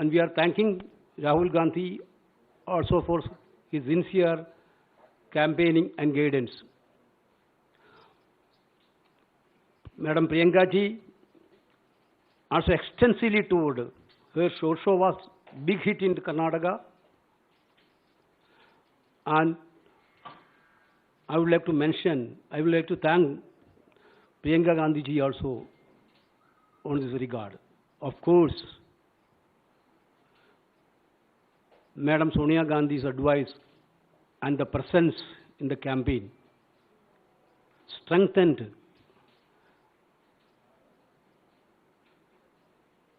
and we are thanking Rahul Gandhi also for his sincere campaigning and guidance. Madam Priyanka ji also extensively told her show was big hit in Karnataka, and I would like to thank Priyanka Gandhi ji also on this regard. Of course, Madam Sonia Gandhi's advice and the presence in the campaign strengthened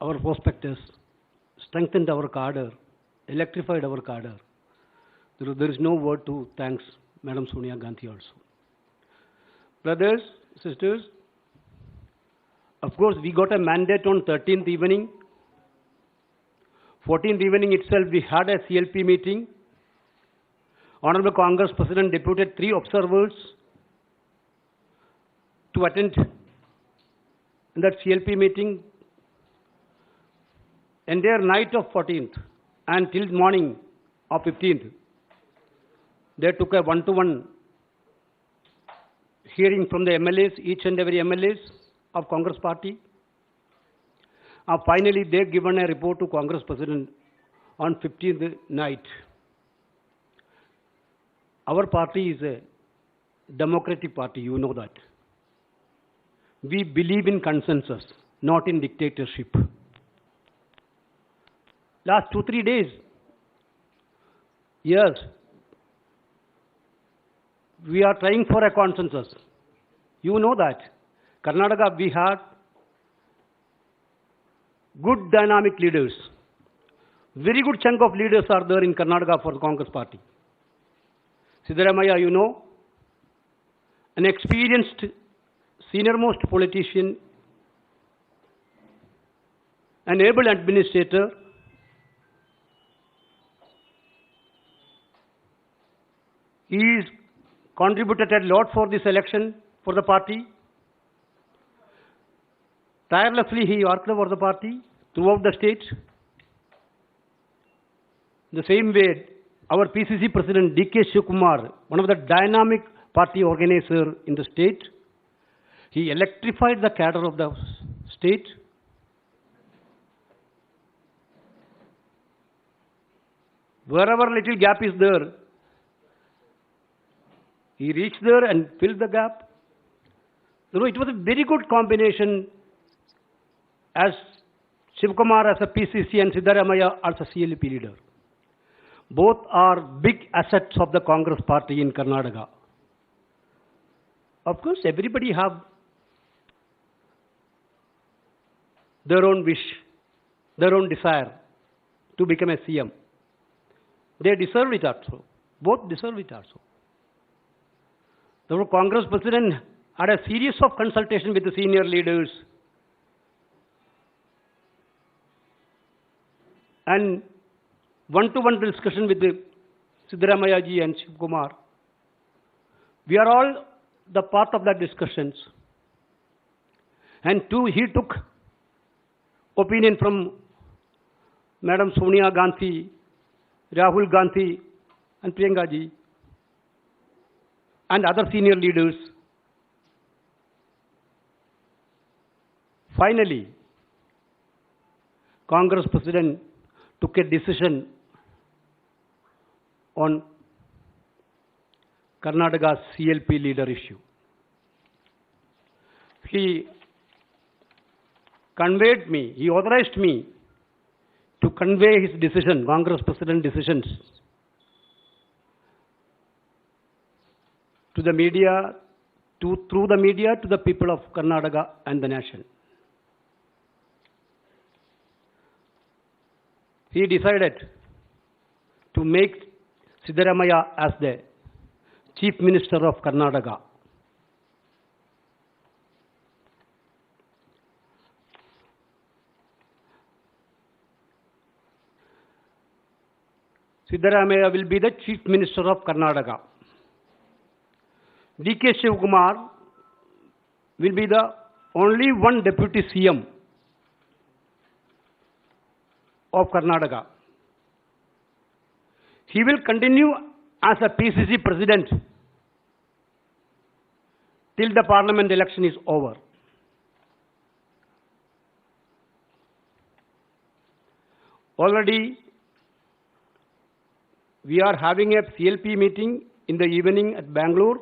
our prospectus, strengthened our cadre, electrified our cadre. There is no word to thanks Madam Sonia Gandhi also. Brothers, sisters, of course we got a mandate on 13th evening. 14th evening itself we had a CLP meeting. Honorable Congress President deputed 3 observers to attend in that CLP meeting. Entire night of 14th and till morning of 15th, they took a one-to-one hearing from the MLAs, each and every MLAs of Congress party. Finally, they given a report to Congress President on 15th night. Our party is a democratic party, you know that. We believe in consensus, not in dictatorship. Last 2-3 days, yes, we are trying for a consensus. You know that. Karnataka, we had good dynamic leaders. Very good chunk of leaders are there in Karnataka for the Congress party. Siddaramaiah, you know, an experienced, senior-most politician, an able administrator. He is contributed a lot for this election for the party. Tirelessly he worked for the party throughout the state. The same way, our PCC President D.K. Shivakumar, one of the dynamic party organizers in the state, he electrified the cadre of the state. Wherever little gap is there, he reached there and filled the gap. You know, it was a very good combination as Shivakumar as a PCC and Siddaramaiah as a CLP leader. Both are big assets of the Congress party in Karnataka. Of course, everybody have their own wish, their own desire to become a CM. They deserve it also. Both deserve it also. The Congress President had a series of consultation with the senior leaders and one-to-one discussion with the Siddaramaiah ji and Shivakumar. We are all the part of that discussions. And he took opinion from Madam Sonia Gandhi, Rahul Gandhi and Priyanka ji and other senior leaders. Finally, Congress President took a decision on Karnataka's CLP leader issue. He authorized me to convey his decision, Congress President decisions, to the media, through the media to the people of Karnataka and the nation. He decided to make Siddaramaiah as the Chief Minister of Karnataka. Siddaramaiah will be the Chief Minister of Karnataka. D.K. Shivakumar will be the only one Deputy CM of Karnataka. He will continue as a PCC president till the parliament election is over. Already, we are having a CLP meeting in the evening at Bangalore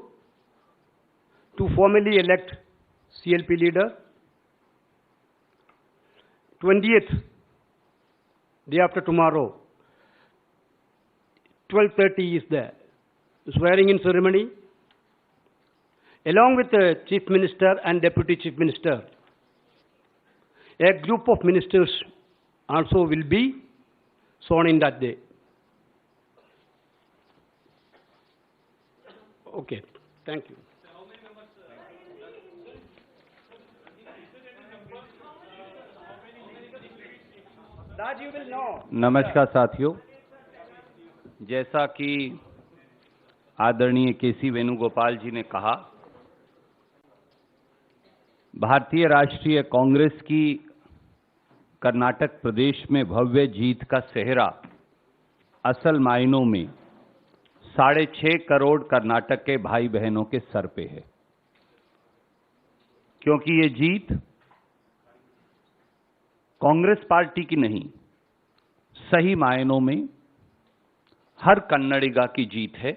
to formally elect CLP leader. 20th, day after tomorrow, 12:30 is the swearing-in ceremony. Along with the Chief Minister and Deputy Chief Minister, a group of ministers also will be sworn in that day. Okay, thank you. That you will know. नमस्कार साथियों, जैसा कि आदरणीय केसी वेणुगोपाल जी ने कहा, भारतीय राष्ट्रीय कांग्रेस की कर्नाटक प्रदेश में भव्य जीत का सेहरा असल मायनों में 6.5 करोड़ कर्नाटक के भाई बहनों के सर पे है, क्योंकि ये जीत कांग्रेस पार्टी की नहीं, सही मायनों में हर कन्नडिगा की जीत है।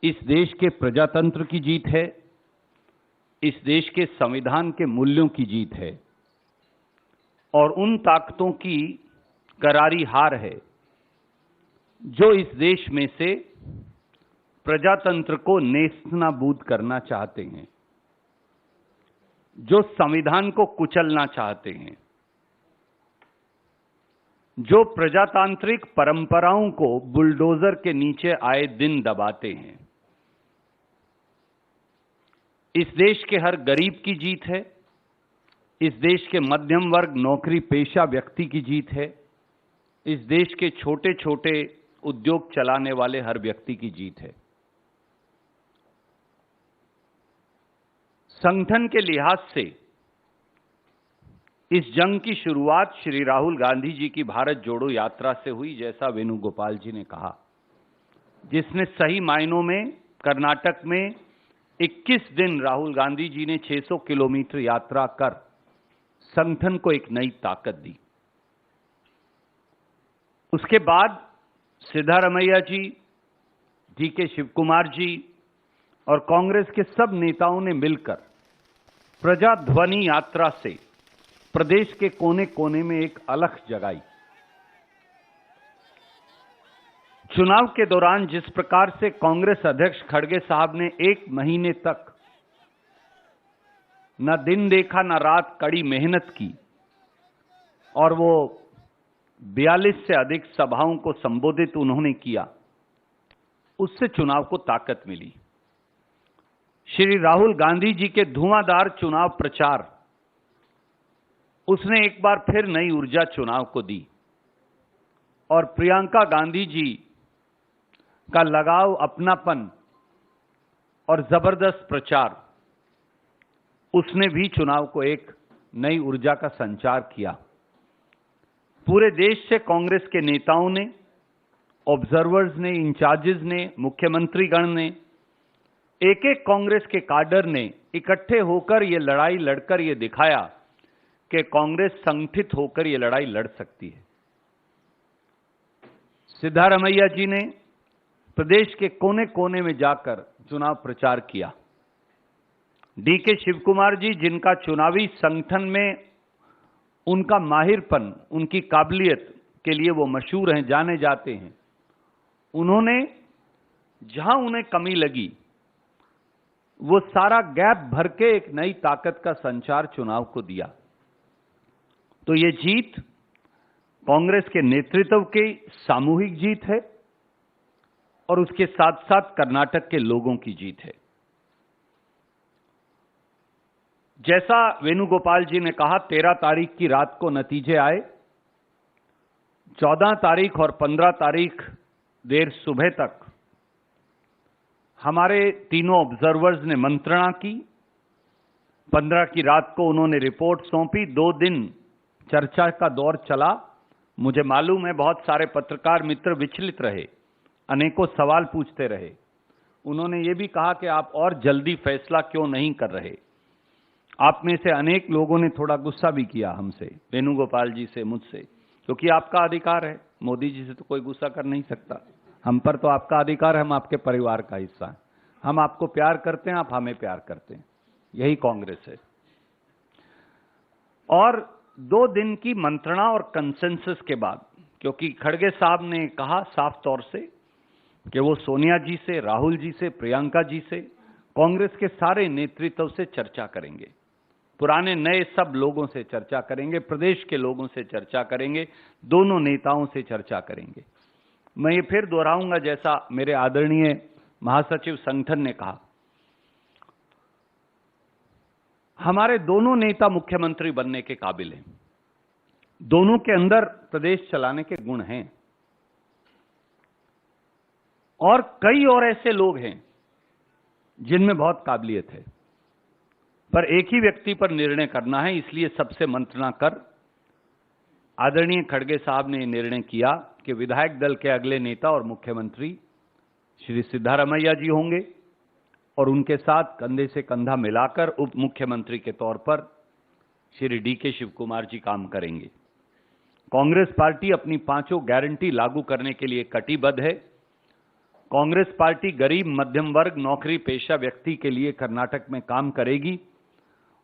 इस देश के प्रजातंत्र की जीत है, इस देश के संविधान के मूल्यों की जीत है और उन ताकतों की करारी हार है जो इस देश में से प्रजातंत्र को नेस्तनाबूद करना चाहते हैं, जो संविधान को कुचलना चाहते हैं, जो प्रजातांत्रिक परंपराओं को बुलडोजर के नीचे आए दिन दबाते हैं। इस देश के हर गरीब की जीत है, इस देश के मध्यम वर्ग नौकरी पेशा व्यक्ति की जीत है, इस देश के छोटे छोटे उद्योग चलाने वाले हर व्यक्ति की जीत है। संगठन के लिहाज से इस जंग की शुरुआत श्री राहुल गांधी जी की भारत जोड़ो यात्रा से हुई, जैसा वेणुगोपाल जी ने कहा, जिसने सही मायनों में कर्नाटक में 21 दिन राहुल गांधी जी ने 600 किलोमीटर यात्रा कर संगठन को एक नई ताकत दी। उसके बाद सिद्धारमैया जी, DK शिवकुमार जी और कांग्रेस के सब नेताओं ने मिलकर प्रजाध्वनि यात्रा से प्रदेश के कोने कोने में एक अलख जगाई। चुनाव के दौरान जिस प्रकार से कांग्रेस अध्यक्ष खड़गे साहब ने 1 महीने तक न दिन देखा न रात कड़ी मेहनत की और वो 42 से अधिक सभाओं को संबोधित उन्होंने किया, उससे चुनाव को ताकत मिली। श्री राहुल गांधी जी के धुआंधार चुनाव प्रचार, उसने एक बार फिर नई ऊर्जा चुनाव को दी और प्रियंका गांधी जी का लगाव, अपनापन और जबरदस्त प्रचार, उसने भी चुनाव को एक नई ऊर्जा का संचार किया। पूरे देश से कांग्रेस के नेताओं ने, ऑब्जर्वर्स ने, इंचार्जेस ने, मुख्यमंत्रीगण ने, एक एक कांग्रेस के काडर ने इकट्ठे होकर ये लड़ाई लड़कर ये दिखाया कि कांग्रेस संगठित होकर ये लड़ाई लड़ सकती है। सिद्धारमैया जी ने प्रदेश के कोने कोने में जाकर चुनाव प्रचार किया। DK शिवकुमार जी, जिनका चुनावी संगठन में उनका माहिरपन, उनकी काबिलियत के लिए वो मशहूर हैं, जाने जाते हैं, उन्होंने जहां उन्हें कमी लगी वो सारा गैप भर के एक नई ताकत का संचार चुनाव को दिया। तो ये जीत कांग्रेस के नेतृत्व की सामूहिक जीत है और उसके साथ साथ कर्नाटक के लोगों की जीत है। जैसा वेणुगोपाल जी ने कहा, 13 तारीख की रात को नतीजे आए। 14 तारीख और 15 तारीख देर सुबह तक हमारे तीनों ऑब्जर्वर्स ने मंत्रणा की। 15 की रात को उन्होंने रिपोर्ट सौंपी। 2 दिन चर्चा का दौर चला मुझे मालूम है बहुत सारे पत्रकार मित्र विचलित रहे, अनेकों सवाल पूछते रहे। उन्होंने ये भी कहा कि आप और जल्दी फैसला क्यों नहीं कर रहे। आप में से अनेक लोगों ने थोड़ा गुस्सा भी किया हमसे, वेणुगोपाल जी से, मुझसे, क्योंकि आपका अधिकार है। मोदी जी से तो कोई गुस्सा कर नहीं सकता, हम पर तो आपका अधिकार है, हम आपके परिवार का हिस्सा हैं। हम आपको प्यार करते हैं, आप हमें प्यार करते हैं, यही कांग्रेस है। और 2 दिन की मंत्रणा और कंसेंसस के बाद, क्योंकि खड़गे साहब ने कहा साफ तौर से कि वो सोनिया जी से, राहुल जी से, प्रियंका जी से, कांग्रेस के सारे नेतृत्व से चर्चा करेंगे, पुराने नए सब लोगों से चर्चा करेंगे, प्रदेश के लोगों से चर्चा करेंगे, दोनों नेताओं से चर्चा करेंगे। मैं ये फिर दोहराऊंगा जैसा मेरे आदरणीय महासचिव संगठन ने कहा, हमारे दोनों नेता मुख्यमंत्री बनने के काबिल हैं, दोनों के अंदर प्रदेश चलाने के गुण हैं। और कई और ऐसे लोग हैं जिनमें बहुत काबिलियत है, पर एक ही व्यक्ति पर निर्णय करना है, इसलिए सबसे मंत्रणा कर आदरणीय खड़गे साहब ने निर्णय किया कि विधायक दल के अगले नेता और मुख्यमंत्री श्री सिद्धारमैया जी होंगे और उनके साथ कंधे से कंधा मिलाकर उप मुख्यमंत्री के तौर पर श्री डीके शिव कुमार जी काम करेंगे। कांग्रेस पार्टी अपनी 5 गारंटी लागू करने के लिए कटिबद्ध है। कांग्रेस पार्टी गरीब, मध्यम वर्ग, नौकरी पेशा व्यक्ति के लिए कर्नाटक में काम करेगी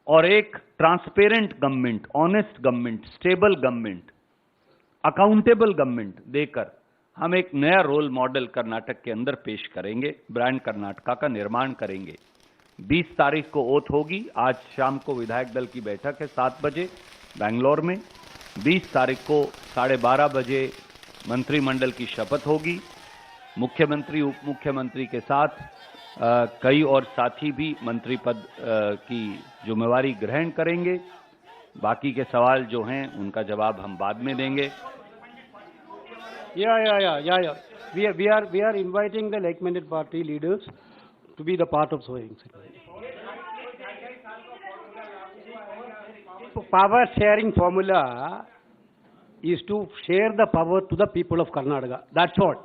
और एक transparent government, honest government, stable government, accountable government देकर हम एक नया रोल मॉडल कर्नाटक के अंदर पेश करेंगे, ब्रांड कर्नाटका का निर्माण करेंगे। 20 तारीख को ओथ होगी, आज शाम को विधायक दल की बैठक है 7 बजे बेंगलोर में। 20 तारीख को 12:30 बजे मंत्रिमंडल की शपथ होगी। मुख्यमंत्री, उप मुख्यमंत्री के साथ कई और साथी भी मंत्री पद की जिम्मेवारी ग्रहण करेंगे। बाकी के सवाल जो हैं उनका जवाब हम बाद में देंगे। Yeah. We are inviting the like-minded party leaders to be the part of sowing. Power sharing formula is to share the power to the people of Karnataka. That's all.